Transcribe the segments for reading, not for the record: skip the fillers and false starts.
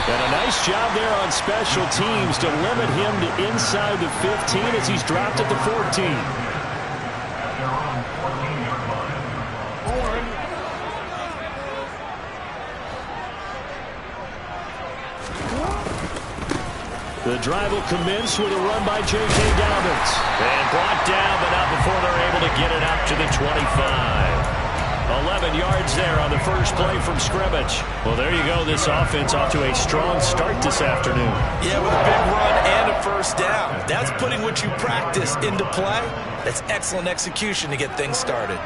And a nice job there on special teams to limit him to inside the 15 as he's dropped at the 14. The drive will commence with a run by J.K. Dobbins. And brought down, but not before they're able to get it up to the 25. 11 yards there on the first play from scrimmage. Well, there you go. This offense off to a strong start this afternoon. Yeah, with a big run and a first down. That's putting what you practice into play. That's excellent execution to get things started.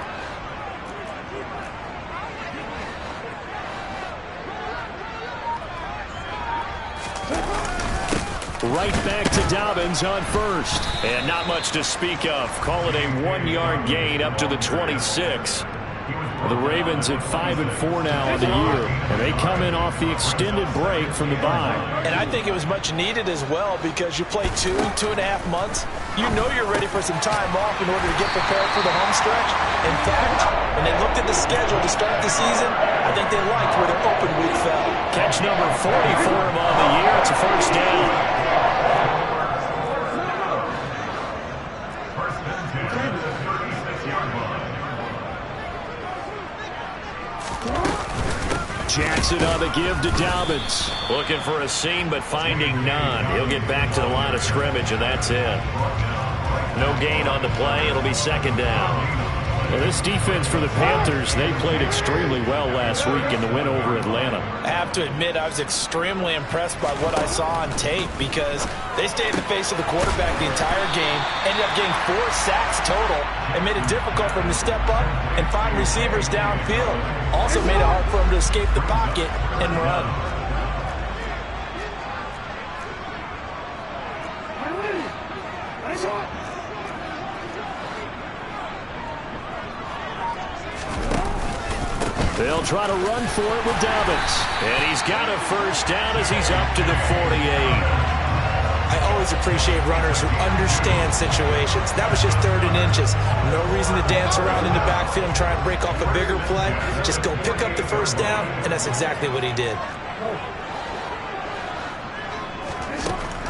Right back to Dobbins on first. And not much to speak of. Call it a 1-yard gain up to the 26. The Ravens at 5-4 now on the year, and they come in off the extended break from the bye. And I think it was much needed as well because you play 2.5 months. You know you're ready for some time off in order to get prepared for the home stretch. In fact, when they looked at the schedule to start the season, I think they liked where their open week fell. Catch number 40 for him on the year. It's a first down. Jackson on the give to Dobbins. Looking for a seam, but finding none. He'll get back to the line of scrimmage, and that's it. No gain on the play. It'll be second down. Well, this defense for the Panthers, they played extremely well last week in the win over Atlanta. I have to admit, I was extremely impressed by what I saw on tape because they stayed in the face of the quarterback the entire game, ended up getting 4 sacks total, and made it difficult for him to step up and find receivers downfield. Also made it hard for him to escape the pocket and run. They'll try to run for it with Dobbins. And he's got a first down as he's up to the 48. I always appreciate runners who understand situations. That was just 3rd and inches. No reason to dance around in the backfield and try and break off a bigger play. Just go pick up the first down, and that's exactly what he did.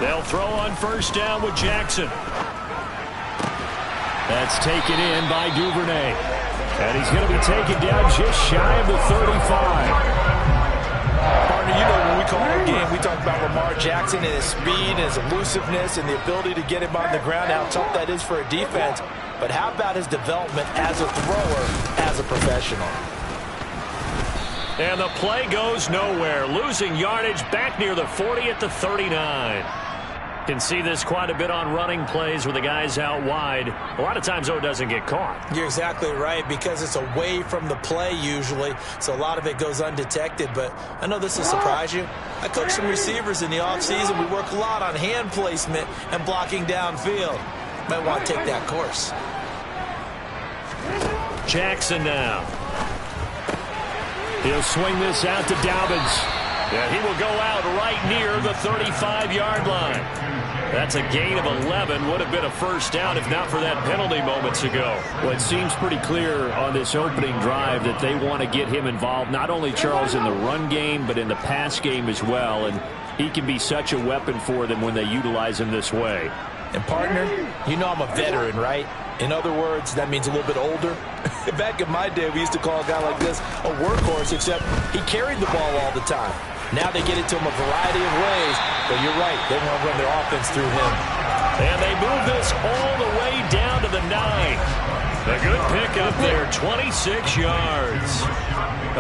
They'll throw on first down with Jackson. That's taken in by Duvernay. And he's going to be taken down just shy of the 35. Partner, you know when we call our game, we talk about Lamar Jackson and his speed and his elusiveness and the ability to get him on the ground, how tough that is for a defense. But how about his development as a thrower, as a professional? And the play goes nowhere. Losing yardage back near the 40 at the 39. Can see this quite a bit on running plays with the guys out wide. A lot of times, though, it doesn't get caught. You're exactly right because it's away from the play usually, so a lot of it goes undetected. But I know this will surprise you. I coach some receivers in the offseason. We work a lot on hand placement and blocking downfield. Might want to take that course. Jackson now. He'll swing this out to Dobbins. Yeah, he will go out right near the 35-yard line. That's a gain of 11. Would have been a first down if not for that penalty moments ago. Well, it seems pretty clear on this opening drive that they want to get him involved, not only, Charles, in the run game, but in the pass game as well. And he can be such a weapon for them when they utilize him this way. And, partner, you know I'm a veteran, right? In other words, that means a little bit older. Back in my day, we used to call a guy like this a workhorse, except he carried the ball all the time. Now they get it to him a variety of ways, but you're right, they want to run their offense through him. And they move this all the way down to the 9. A good pickup there, 26 yards.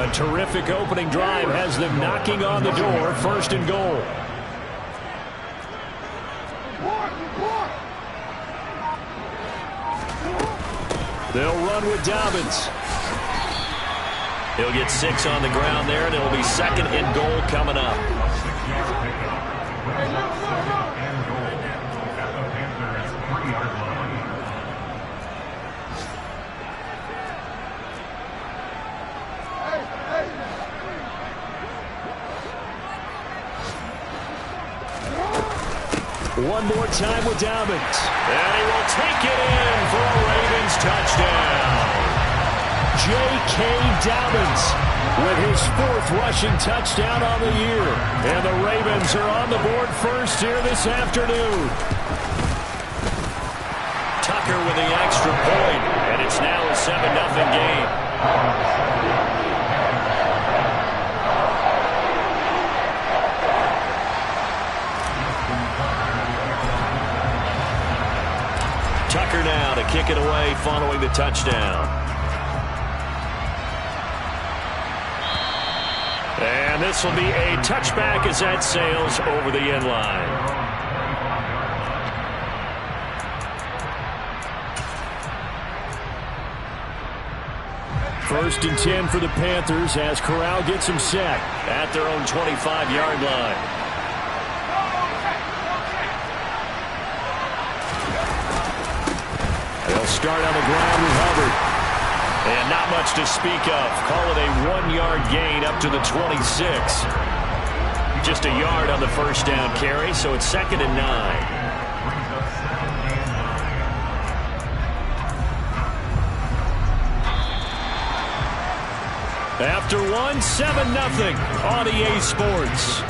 A terrific opening drive has them knocking on the door, 1st and goal. They'll run with Dobbins. He'll get 6 on the ground there, and it'll be 2nd and goal coming up. One more time with Dobbins. And he will take it in for a Ravens touchdown. J.K. Dobbins with his 4th rushing touchdown on the year. And the Ravens are on the board first here this afternoon. Tucker with the extra point, and it's now a 7-0 game. Tucker now to kick it away following the touchdown. And this will be a touchback as that sails over the end line. First and 10 for the Panthers as Corral gets him set at their own 25-yard line. They'll start on the ground with Hubbard. And not much to speak of. Call it a 1-yard gain up to the 26. Just a yard on the first down carry, so it's 2nd and 9. After 7-0 on EA Sports.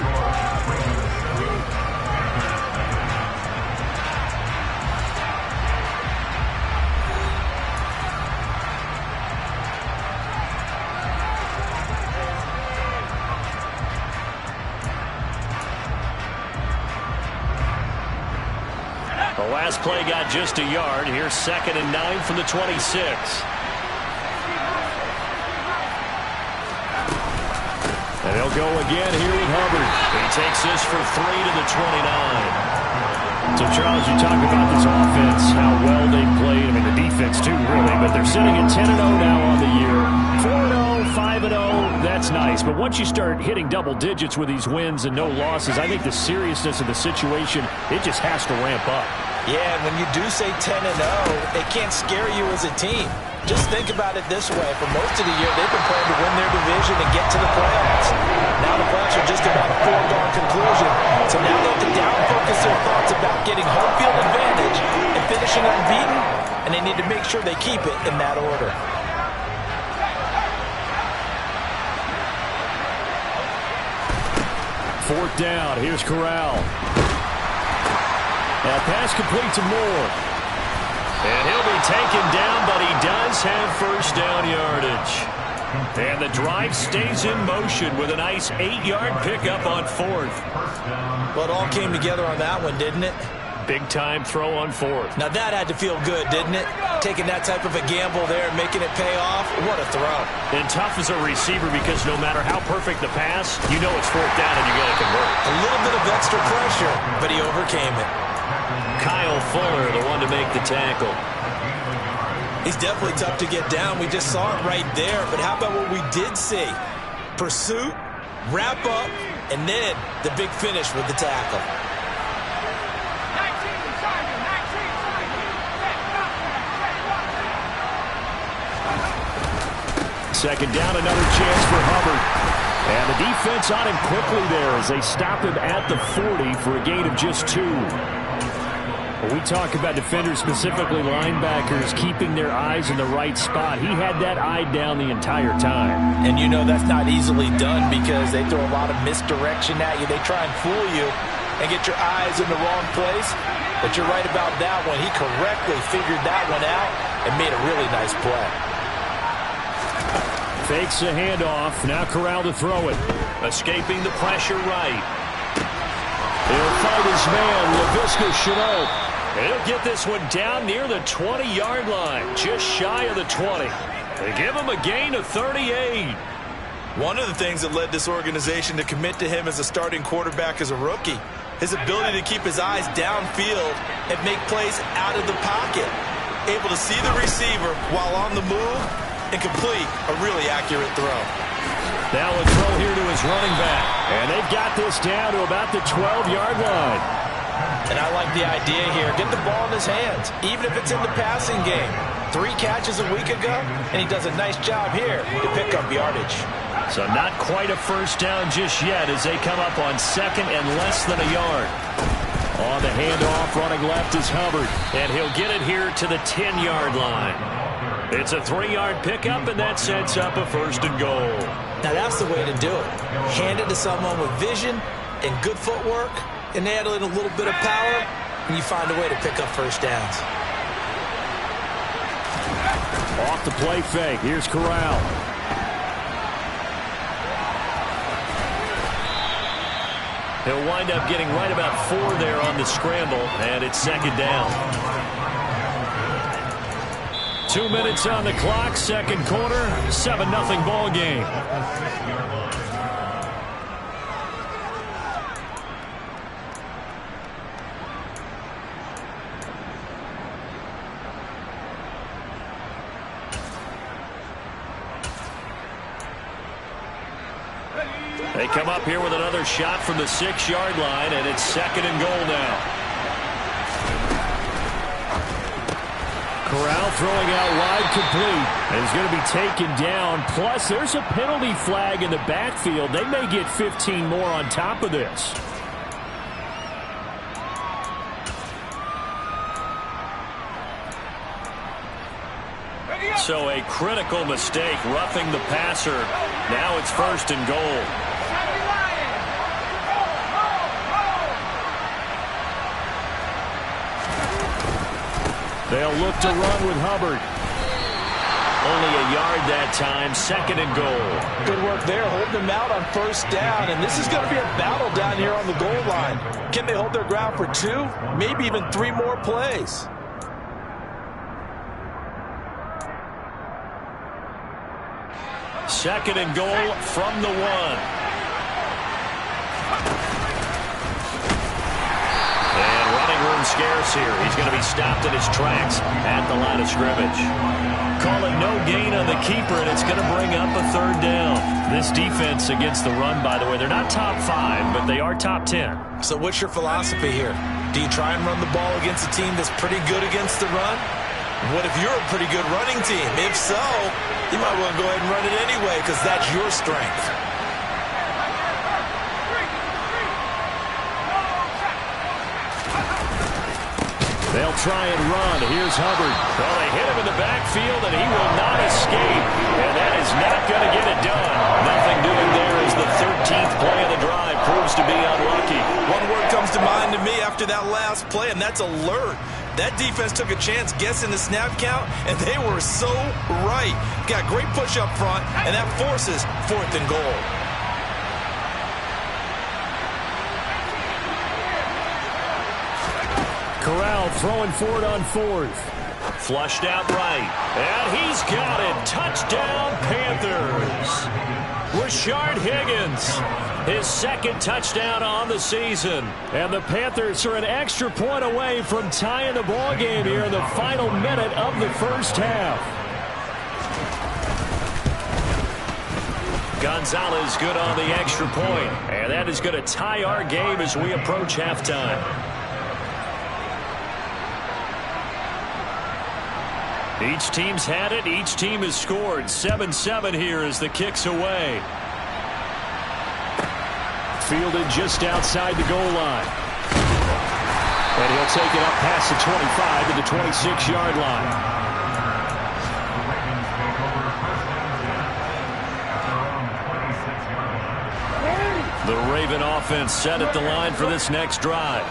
The last play got just a yard. Here's 2nd and 9 from the 26. And they'll go again here with Hubbard. He takes this for 3 to the 29. So, Charles, you talk about this offense, how well they played. I mean, the defense, too, really. But they're sitting at 10-0 now on the year. 4-0, 5-0, that's nice. But once you start hitting double digits with these wins and no losses, I think the seriousness of the situation, it just has to ramp up. Yeah, and when you do say 10-0, it can't scare you as a team. Just think about it this way. For most of the year, they've been playing to win their division and get to the playoffs. Now the playoffs are just about a foregone conclusion. So now they have to down-focus their thoughts about getting home field advantage and finishing unbeaten, and they need to make sure they keep it in that order. Fourth down. Here's Corral. That pass complete to Moore. And he'll be taken down, but he does have first down yardage. And the drive stays in motion with a nice 8-yard pickup on 4th. Well, it all came together on that one, didn't it? Big-time throw on 4th. Now that had to feel good, didn't it? Taking that type of a gamble there and making it pay off. What a throw. And tough as a receiver because no matter how perfect the pass, you know it's 4th down and you got to convert. A little bit of extra pressure, but he overcame it. Kyle Fuller, the one to make the tackle. He's definitely tough to get down. We just saw it right there. But how about what we did see? Pursuit, wrap up, and then the big finish with the tackle. Second down, another chance for Hubbard. And the defense on him quickly there as they stop him at the 40 for a gain of just 2. When we talk about defenders, specifically linebackers, keeping their eyes in the right spot, he had that eye down the entire time. And you know that's not easily done because they throw a lot of misdirection at you. They try and fool you and get your eyes in the wrong place. But you're right about that one. He correctly figured that one out and made a really nice play. Fakes the handoff. Now Corral to throw it. Escaping the pressure right. He'll fight his man, Laviska Shenault. He'll get this one down near the 20-yard line, just shy of the 20. They give him a gain of 38. One of the things that led this organization to commit to him as a starting quarterback as a rookie, his ability to keep his eyes downfield and make plays out of the pocket. Able to see the receiver while on the move and complete a really accurate throw. Now a throw here to his running back. And they've got this down to about the 12-yard line. And I like the idea here. Get the ball in his hands, even if it's in the passing game. 3 catches a week ago, and he does a nice job here to pick up yardage. So not quite a first down just yet as they come up on 2nd and less than a yard. On the handoff, running left is Hubbard. And he'll get it here to the 10-yard line. It's a 3-yard pickup, and that sets up a 1st and goal. Now that's the way to do it. Hand it to someone with vision and good footwork, and add in a little bit of power, and you find a way to pick up first downs. Off the play fake. Here's Corral. He'll wind up getting right about 4 there on the scramble, and it's second down. 2 minutes on the clock, second quarter, 7-0 ball game. They come up here with another shot from the 6-yard line, and it's second and goal now. Corral throwing out wide, complete. And he's going to be taken down. Plus, there's a penalty flag in the backfield. They may get 15 more on top of this. So a critical mistake, roughing the passer. Now it's first and goal. They'll look to run with Hubbard. Only a yard that time, second and goal. Good work there, holding them out on first down, and this is going to be a battle down here on the goal line. Can they hold their ground for 2, maybe even 3 more plays? Second and goal from the 1. Room scarce here. He's going to be stopped in his tracks at the line of scrimmage. Call it no gain on the keeper, and it's going to bring up a third down. This defense against the run, by the way, they're not top 5, but they are top 10. So what's your philosophy here? Do you try and run the ball against a team that's pretty good against the run? What if you're a pretty good running team? If so, you might want to go ahead and run it anyway because that's your strength. They'll try and run. Here's Hubbard. Well, they hit him in the backfield, and he will not escape. And that is not going to get it done. Nothing doing there as the 13th play of the drive proves to be unlucky. One word comes to mind to me after that last play, and that's alert. That defense took a chance guessing the snap count, and they were so right. Got great push up front, and that forces fourth and goal. Corral throwing for it on 4th. Flushed out right. And he's got it. Touchdown, Panthers. Rashard Higgins, his second touchdown on the season. And the Panthers are an extra point away from tying the ball game here in the final minute of the first half. Gonzalez good on the extra point. And that is going to tie our game as we approach halftime. Each team's had it. Each team has scored. 7-7 here as the kick's away. Fielded just outside the goal line. And he'll take it up past the 25 to the 26-yard line. The Raven offense set at the line for this next drive.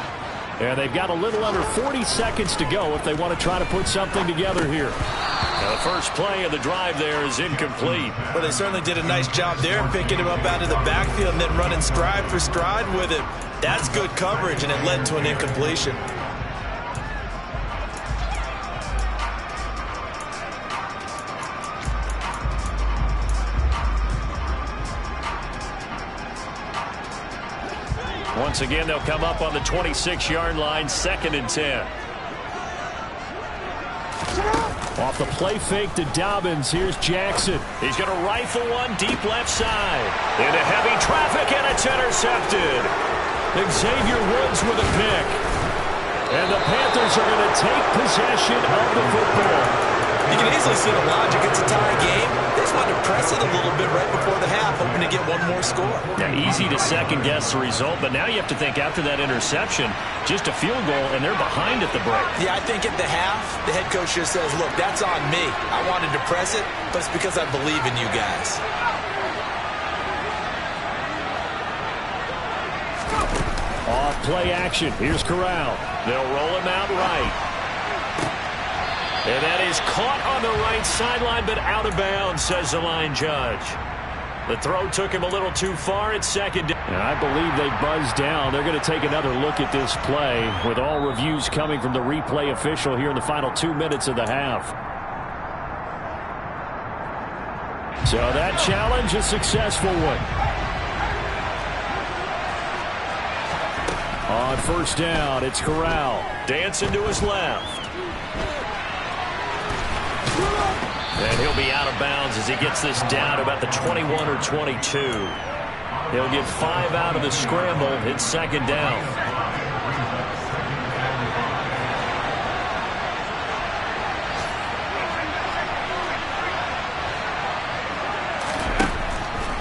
And they've got a little under 40 seconds to go if they want to try to put something together here. Now the first play of the drive there is incomplete. Well, they certainly did a nice job there, picking him up out of the backfield and then running stride for stride with it. That's good coverage, and it led to an incompletion. Once again, they'll come up on the 26-yard line, second and 10. Off the play fake to Dobbins. Here's Jackson. He's going to rifle one deep left side. Into heavy traffic, and it's intercepted. Xavier Woods with a pick. And the Panthers are going to take possession of the football. You can easily see the logic. It's a tie game. They just wanted to press it a little bit right before the half, hoping to get one more score. Yeah, easy to second-guess the result, but now you have to think after that interception, just a field goal, and they're behind at the break. Yeah, I think at the half, the head coach just says, look, that's on me. I wanted to press it, but it's because I believe in you guys. Off play action. Here's Corral. They'll roll him out right. And that is caught on the right sideline, but out of bounds, says the line judge. The throw took him a little too far. It's second down. And I believe they buzzed down. They're going to take another look at this play with all reviews coming from the replay official here in the final 2 minutes of the half. So that challenge, a successful one. On first down, it's Corral. Dancing to his left. And he'll be out of bounds as he gets this down to about the 21 or 22. He'll get 5 out of the scramble. It's second down.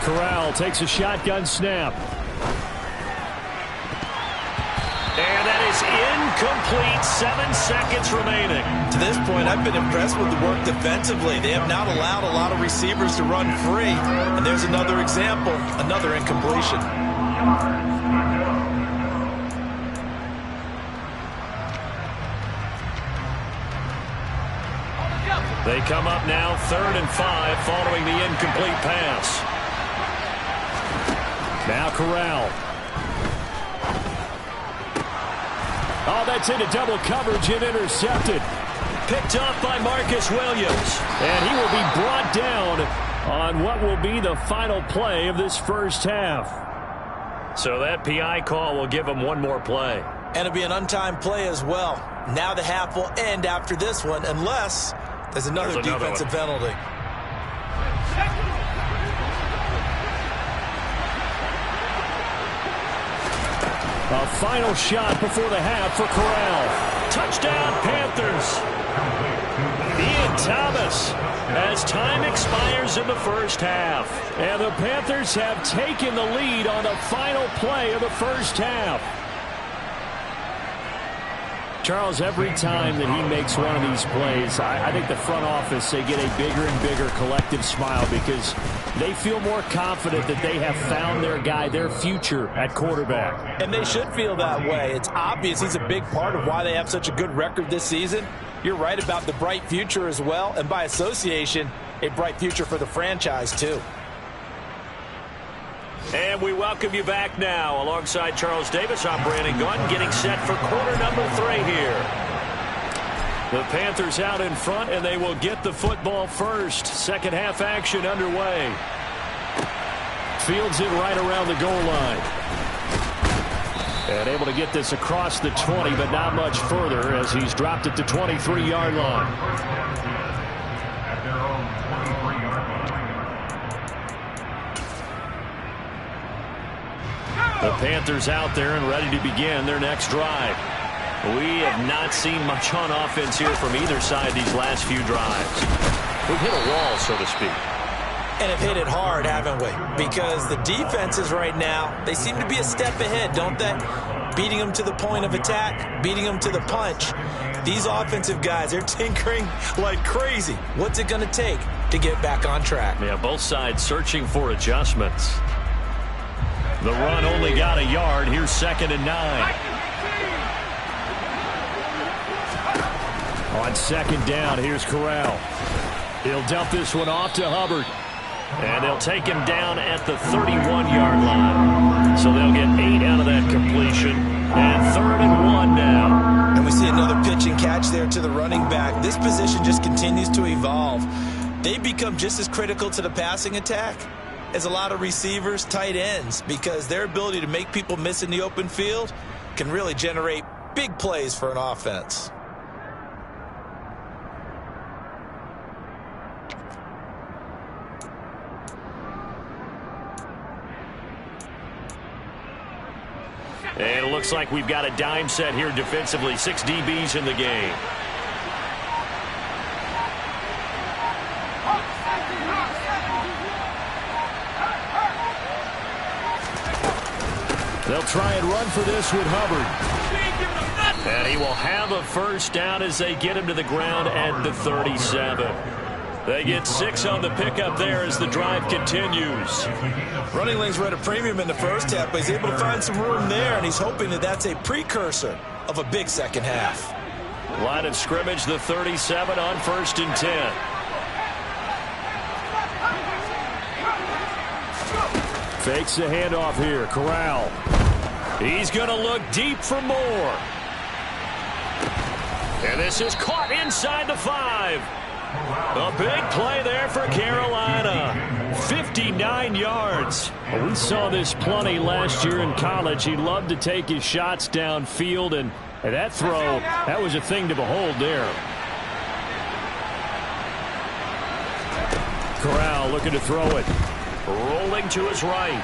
Corral takes a shotgun snap. And that is incomplete. 7 seconds remaining. To this point, I've been impressed with the work defensively. They have not allowed a lot of receivers to run free. And there's another example, another incompletion. They come up now 3rd and 5 following the incomplete pass. Now Corral. Oh, that's into double coverage and intercepted. Picked off by Marcus Williams. And he will be brought down on what will be the final play of this first half. So that PI call will give him one more play. And it'll be an untimed play as well. Now the half will end after this one unless there's another defensive penalty. A final shot before the half for Corral. Touchdown, Panthers. Ian Thomas as time expires in the first half. And the Panthers have taken the lead on the final play of the first half. Charles, every time that he makes one of these plays, I think the front office, they get a bigger and bigger collective smile because they feel more confident that they have found their guy, their future at quarterback. And they should feel that way. It's obvious he's a big part of why they have such a good record this season. You're right about the bright future as well, and by association, a bright future for the franchise too. And we welcome you back now. Alongside Charles Davis, I'm Brandon Gaudin, getting set for quarter number 3 here. The Panthers out in front, and they will get the football first. Second half action underway. Fields it right around the goal line. And able to get this across the 20, but not much further as he's dropped it to 23-yard line. The Panthers out there and ready to begin their next drive. We have not seen much on offense here from either side these last few drives. We've hit a wall, so to speak. And have hit it hard, haven't we? Because the defenses right now, they seem to be a step ahead, don't they? Beating them to the point of attack, beating them to the punch. These offensive guys, they're tinkering like crazy. What's it going to take to get back on track? Yeah, both sides searching for adjustments. The run only got a yard. Here's 2nd and 9. On 2nd down, here's Corral. He'll dump this one off to Hubbard. And they'll take him down at the 31-yard line. So they'll get 8 out of that completion. And 3rd and 1 now. And we see another pitch and catch there to the running back. This position just continues to evolve. They become just as critical to the passing attack as a lot of receivers, tight ends, because their ability to make people miss in the open field can really generate big plays for an offense. And it looks like we've got a dime set here defensively. 6 DBs in the game. They'll try and run for this with Hubbard. And he will have a first down as they get him to the ground at the 37. They get 6 on the pickup there as the drive continues. Running lanes were at a premium in the first half, but he's able to find some room there, and he's hoping that that's a precursor of a big second half. Line of scrimmage, the 37 on 1st and 10. Fakes the handoff here. Corral. He's going to look deep for more. And this is caught inside the 5. A big play there for Carolina. 59 yards. We saw this plenty last year in college. He loved to take his shots downfield, and that throw, that was a thing to behold there. Corral looking to throw it. Rolling to his right.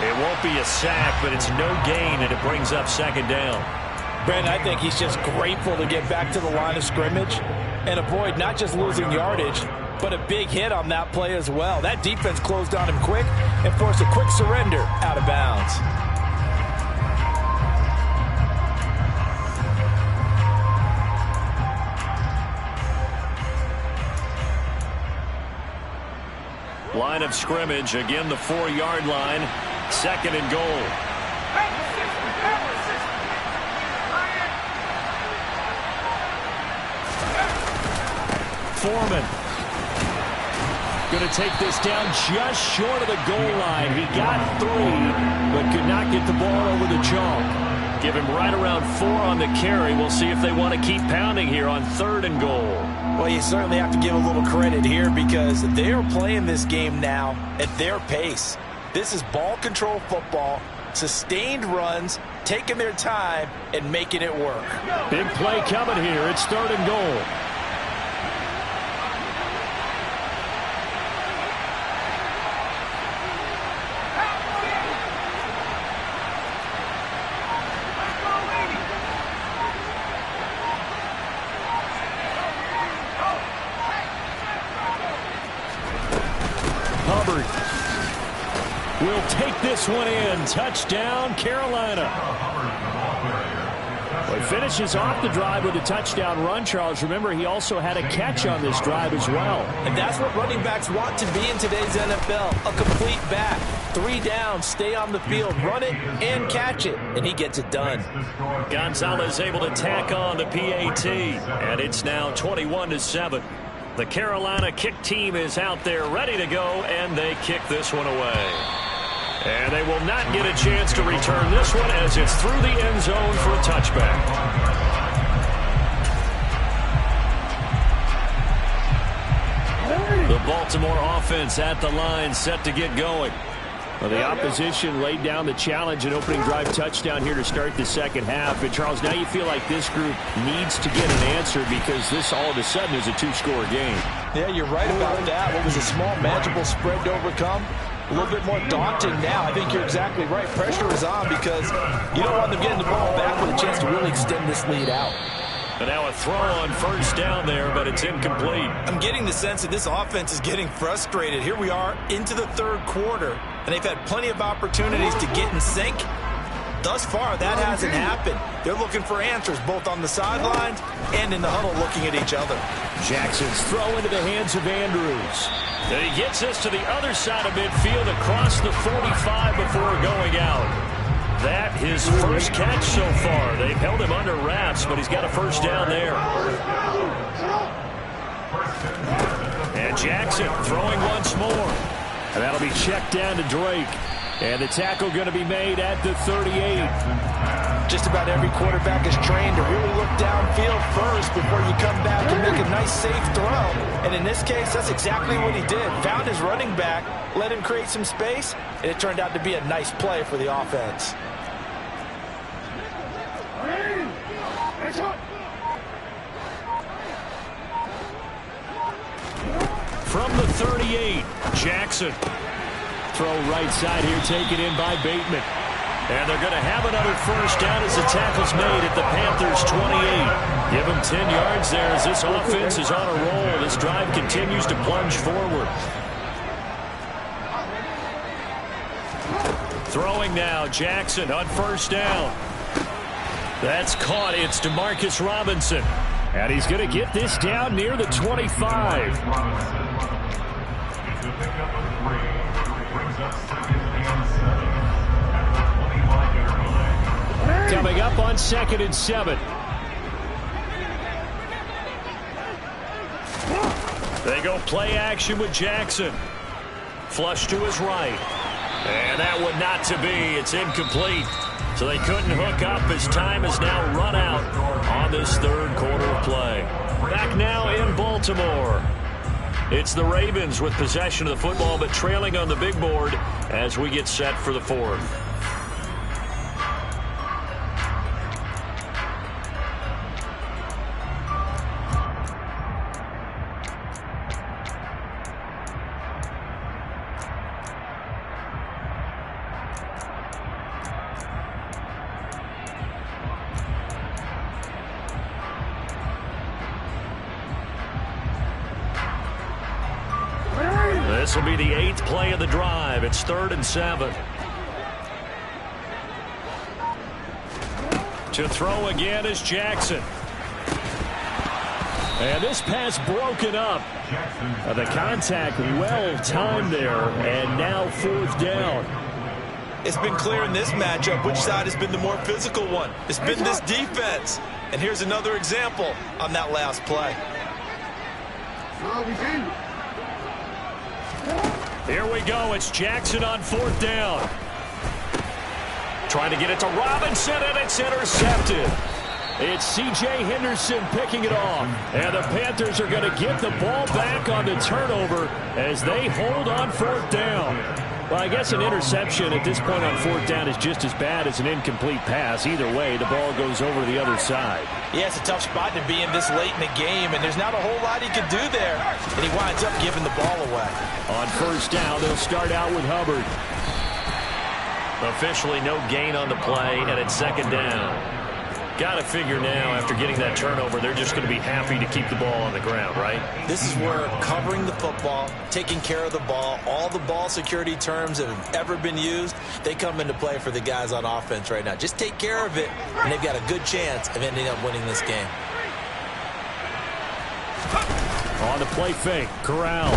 It won't be a sack, but it's no gain, and it brings up 2nd down. Brandon, I think he's just grateful to get back to the line of scrimmage and avoid not just losing yardage, but a big hit on that play as well. That defense closed on him quick and forced a quick surrender out of bounds. Line of scrimmage, again the 4-yard line, 2nd and goal. Foreman going to take this down just short of the goal line. He got 3, but could not get the ball over the chalk. Give him right around 4 on the carry. We'll see if they want to keep pounding here on 3rd and goal. Well, you certainly have to give a little credit here because they are playing this game now at their pace. This is ball control football, sustained runs, taking their time, and making it work. Big play coming here. It's 3rd and goal. Will take this one in. Touchdown, Carolina. Well, he finishes off the drive with a touchdown run, Charles. Remember, he also had a catch on this drive as well. And that's what running backs want to be in today's NFL, a complete back. 3 down, stay on the field, run it, and catch it. And he gets it done. Gonzalez able to tack on the PAT. And it's now 21-7. The Carolina kick team is out there ready to go, and they kick this one away. And they will not get a chance to return this one as it's through the end zone for a touchback. The Baltimore offense at the line, set to get going. Well, the opposition laid down the challenge, an opening drive touchdown here to start the second half. And, Charles, now you feel like this group needs to get an answer because this all of a sudden is a 2-score game. Yeah, you're right about that. What was a small, manageable spread to overcome? A little bit more daunting now. I think you're exactly right. Pressure is on because you don't want them getting the ball back with a chance to really extend this lead out. And now a throw on 1st down there, but it's incomplete. I'm getting the sense that this offense is getting frustrated. Here we are into the 3rd quarter, and they've had plenty of opportunities to get in sync. Thus far, that hasn't happened. They're looking for answers both on the sidelines and in the huddle looking at each other. Jackson's throw into the hands of Andrews. And he gets us to the other side of midfield across the 45 before going out. That his first catch so far. They've held him under wraps, but he's got a 1st down there. And Jackson throwing once more. And that'll be checked down to Drake. And the tackle going to be made at the 38. Just about every quarterback is trained to really look downfield first before you come back and make a nice, safe throw. And in this case, that's exactly what he did. Found his running back, let him create some space, and it turned out to be a nice play for the offense. From the 38, Jackson. Throw right side here, taken in by Bateman. And they're going to have another 1st down as the tackle's made at the Panthers' 28. Give them 10 yards there as this offense is on a roll. This drive continues to plunge forward. Throwing now, Jackson on 1st down. That's caught. It's Demarcus Robinson. And he's going to get this down near the 25. Coming up on 2nd and 7. They go play action with Jackson. Flush to his right. And that one not to be. It's incomplete. So they couldn't hook up as time has now run out on this third quarter of play. Back now in Baltimore. It's the Ravens with possession of the football, but trailing on the big board as we get set for the fourth. This will be the 8th play of the drive. It's 3rd and 7. To throw again is Jackson. And this pass broken up. The contact well timed there, and now 4th down. It's been clear in this matchup which side has been the more physical one. It's been this defense. And here's another example on that last play. Here we go. It's Jackson on 4th down. Trying to get it to Robinson, and it's intercepted. It's C.J. Henderson picking it off. And the Panthers are going to get the ball back on the turnover as they hold on 4th down. Well, I guess an interception at this point on 4th down is just as bad as an incomplete pass. Either way, the ball goes over to the other side. Yeah, it's a tough spot to be in this late in the game, and there's not a whole lot he can do there. And he winds up giving the ball away. On 1st down, they'll start out with Hubbard. Officially no gain on the play, and it's 2nd down. Got to figure now, after getting that turnover, they're just going to be happy to keep the ball on the ground, right? This is where covering the football, taking care of the ball, all the ball security terms that have ever been used, they come into play for the guys on offense right now. Just take care of it, and they've got a good chance of ending up winning this game. On the play fake, Corral.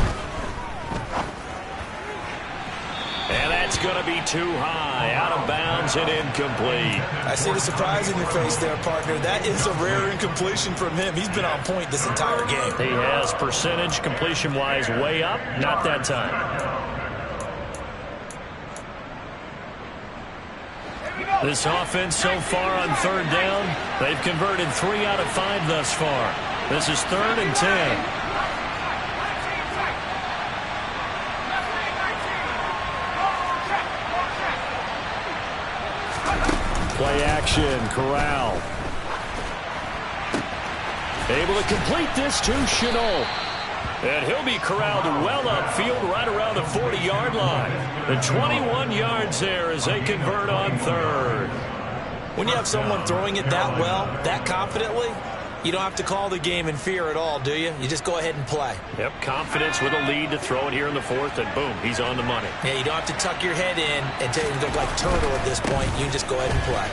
And that's going to be too high, out of bounds and incomplete. I see the surprise in your face there, partner. That is a rare incompletion from him. He's been on point this entire game. He has percentage completion-wise way up, not that time. This offense so far on 3rd down, they've converted 3 out of 5 thus far. This is 3rd and 10. Play action, Corral. Able to complete this to Chenault. And he'll be corralled well upfield right around the 40-yard line. The 21 yards there as they convert on 3rd. When you have someone throwing it that well, that confidently, you don't have to call the game in fear at all, do you? You just go ahead and play. Yep, confidence with a lead to throw it here in the 4th, and boom, he's on the money. Yeah, you don't have to tuck your head in and look like turtle at this point. You can just go ahead and play.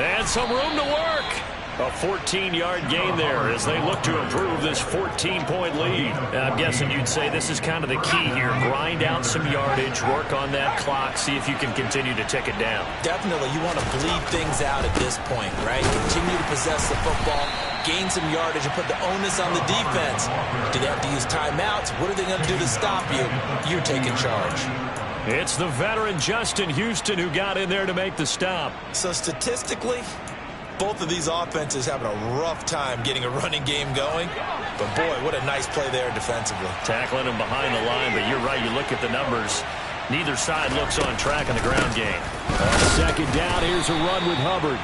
And some room to work. A 14-yard gain there as they look to improve this 14-point lead. I'm guessing you'd say this is kind of the key here. Grind out some yardage, work on that clock, see if you can continue to tick it down. Definitely, you want to bleed things out at this point, right? Continue to possess the football, gain some yardage, and put the onus on the defense. Do they have to use timeouts? What are they going to do to stop you? You're taking charge. It's the veteran Justin Houston who got in there to make the stop. So statistically, both of these offenses having a rough time getting a running game going. But, boy, what a nice play there defensively. Tackling him behind the line, but you're right. You look at the numbers. Neither side looks on track in the ground game. On 2nd down, here's a run with Hubbard.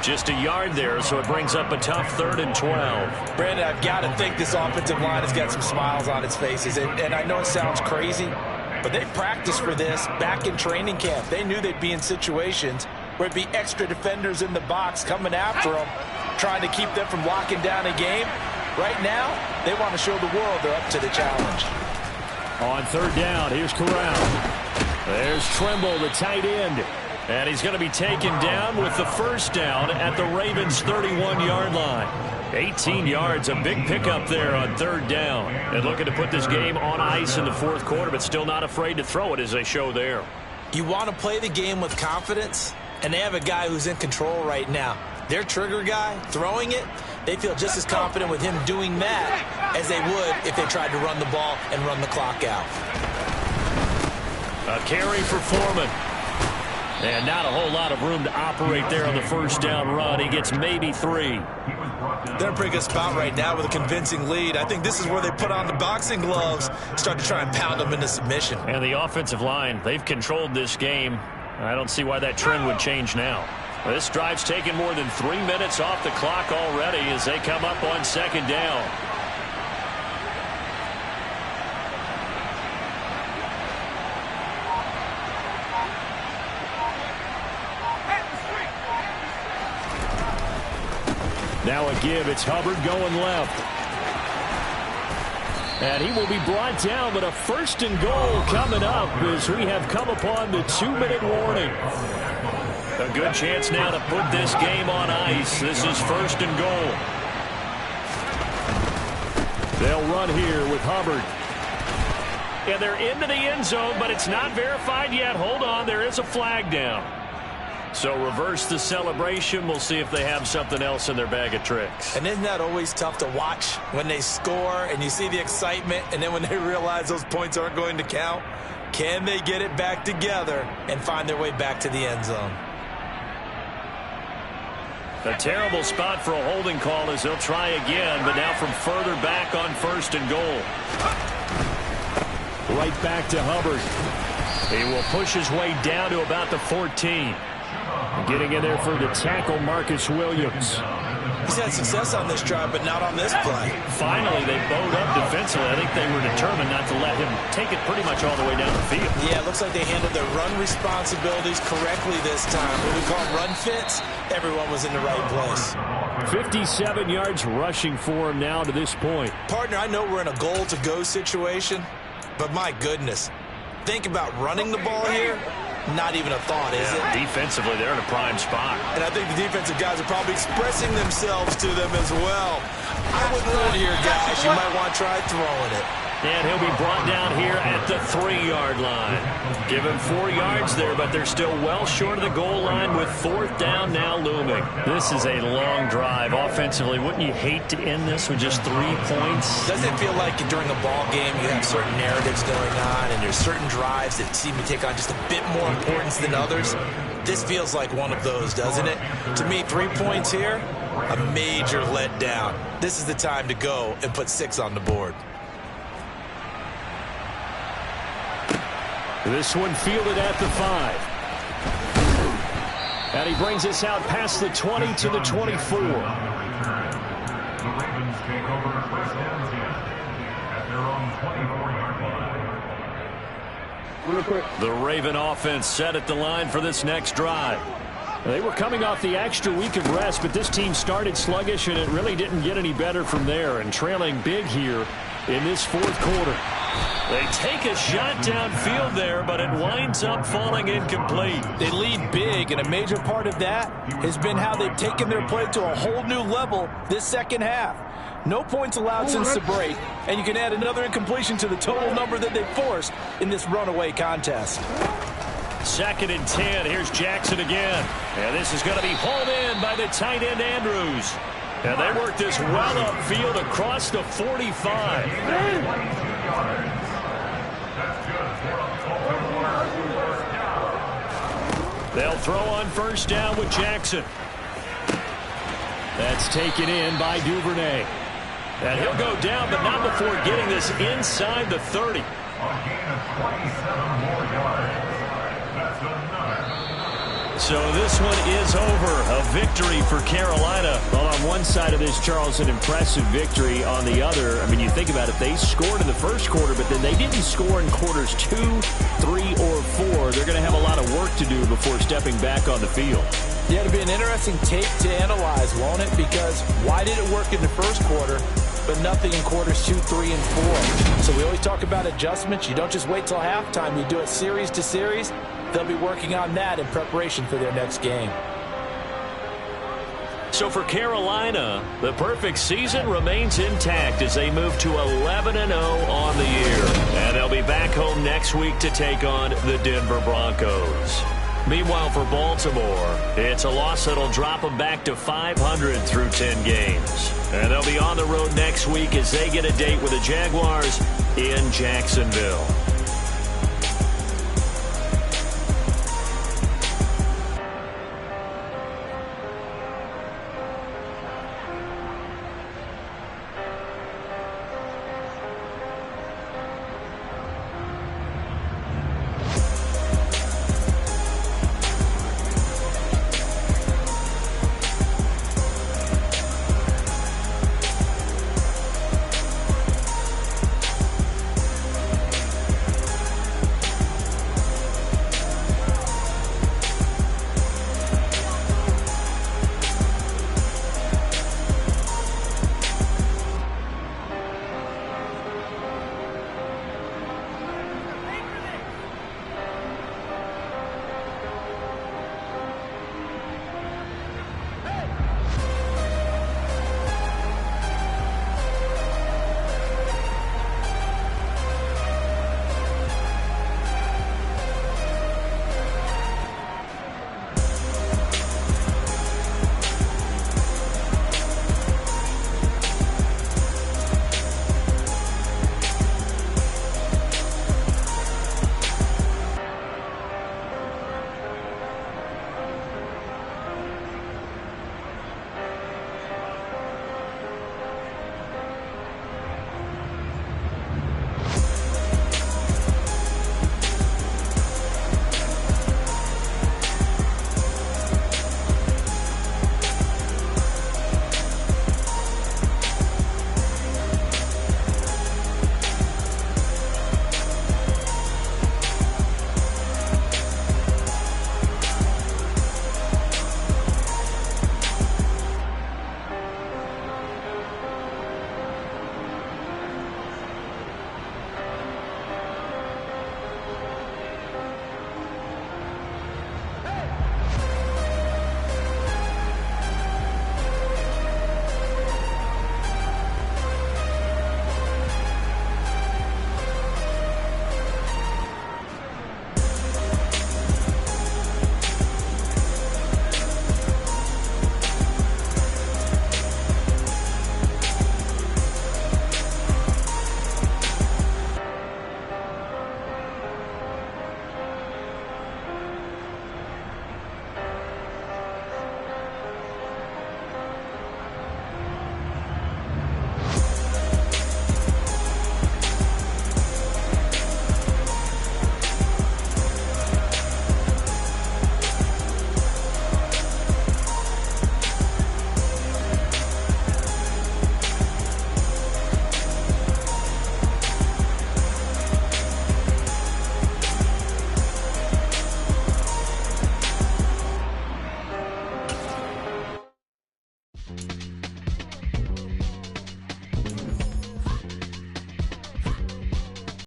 Just a yard there, so it brings up a tough 3rd and 12. Brandon, I've got to think this offensive line has got some smiles on its faces. And I know it sounds crazy, but they practiced for this back in training camp. They knew they'd be in situations where it'd be extra defenders in the box coming after them, trying to keep them from locking down a game. Right now, they want to show the world they're up to the challenge. On 3rd down, here's Corral. There's Trimble, the tight end. And he's going to be taken down with the first down at the Ravens' 31-yard line. 18 yards, a big pickup there on third down. And looking to put this game on ice in the fourth quarter, but still not afraid to throw it as they show there. You want to play the game with confidence, and they have a guy who's in control right now. Their trigger guy, throwing it, they feel just as confident with him doing that as they would if they tried to run the ball and run the clock out. A carry for Foreman. And not a whole lot of room to operate there on the first down run. He gets maybe 3. They're in a pretty good spot right now with a convincing lead. I think this is where they put on the boxing gloves, start to try and pound them into submission. And the offensive line, they've controlled this game. I don't see why that trend would change now. This drive's taken more than 3 minutes off the clock already as they come up on second down. Now a give. It's Hubbard going left. And he will be brought down, but a first and goal coming up as we have come upon the 2-minute warning. A good chance now to put this game on ice. This is first and goal. They'll run here with Hubbard. And they're into the end zone, but it's not verified yet. Hold on, there is a flag down. So reverse the celebration. We'll see if they have something else in their bag of tricks. And isn't that always tough to watch when they score and you see the excitement, and then when they realize those points aren't going to count? Can they get it back together and find their way back to the end zone? A terrible spot for a holding call as they'll try again, but now from further back on first and goal. Right back to Hubbard. He will push his way down to about the 14. Getting in there for the tackle, Marcus Williams. He's had success on this drive, but not on this play. Finally, they bowed up defensively. I think they were determined not to let him take it pretty much all the way down the field. Yeah, it looks like they handled their run responsibilities correctly this time. What we call run fits, everyone was in the right place. 57 yards rushing for him now to this point. Partner, I know we're in a goal-to-go situation, but my goodness, think about running the ball here. Not even a thought, is it? Defensively, they're in a prime spot. And I think the defensive guys are probably expressing themselves to them as well. I wouldn't run here, guys. You might want to try throwing it. And he'll be brought down here at the 3-yard line. Give him 4 yards there, but they're still well short of the goal line with fourth down now looming. This is a long drive offensively. Wouldn't you hate to end this with just 3 points? Doesn't it feel like during a ball game you have certain narratives going on and there's certain drives that seem to take on just a bit more importance than others? This feels like one of those, doesn't it? To me, 3 points here, a major letdown. This is the time to go and put 6 on the board. This one fielded at the 5. And he brings us out past the 20 to the 24. The Ravens take over first and 10 at their own 24-yard line. The Raven offense set at the line for this next drive. They were coming off the extra week of rest, but this team started sluggish, and it really didn't get any better from there, and trailing big here in this fourth quarter. They take a shot downfield there, but it winds up falling incomplete. They lead big, and a major part of that has been how they've taken their play to a whole new level this second half. No points allowed since the break, and you can add another incompletion to the total number that they forced in this runaway contest. 2nd and 10. Here's Jackson again. And this is going to be hauled in by the tight end Andrews. And they work this well upfield across the 45. They'll throw on first down with Jackson. That's taken in by Duvernay. And he'll go down, but not before getting this inside the 30. A gain of 27 more yards. That's another. So this one is over. A victory for Carolina. Well, on one side of this, Charles, an impressive victory. On the other, I mean, you think about it, they scored in the first quarter, but then they didn't score in quarters 2, 3, or 4. They're going to have a lot of work to do before stepping back on the field. Yeah, it'll be an interesting tape to analyze, won't it? Because why did it work in the first quarter, but nothing in quarters 2, 3, and 4. So we always talk about adjustments. You don't just wait till halftime. You do it series to series. They'll be working on that in preparation for their next game. So for Carolina, the perfect season remains intact as they move to 11-0 on the year. And they'll be back home next week to take on the Denver Broncos. Meanwhile, for Baltimore, it's a loss that'll drop them back to 500 through 10 games. And they'll be on the road next week as they get a date with the Jaguars in Jacksonville.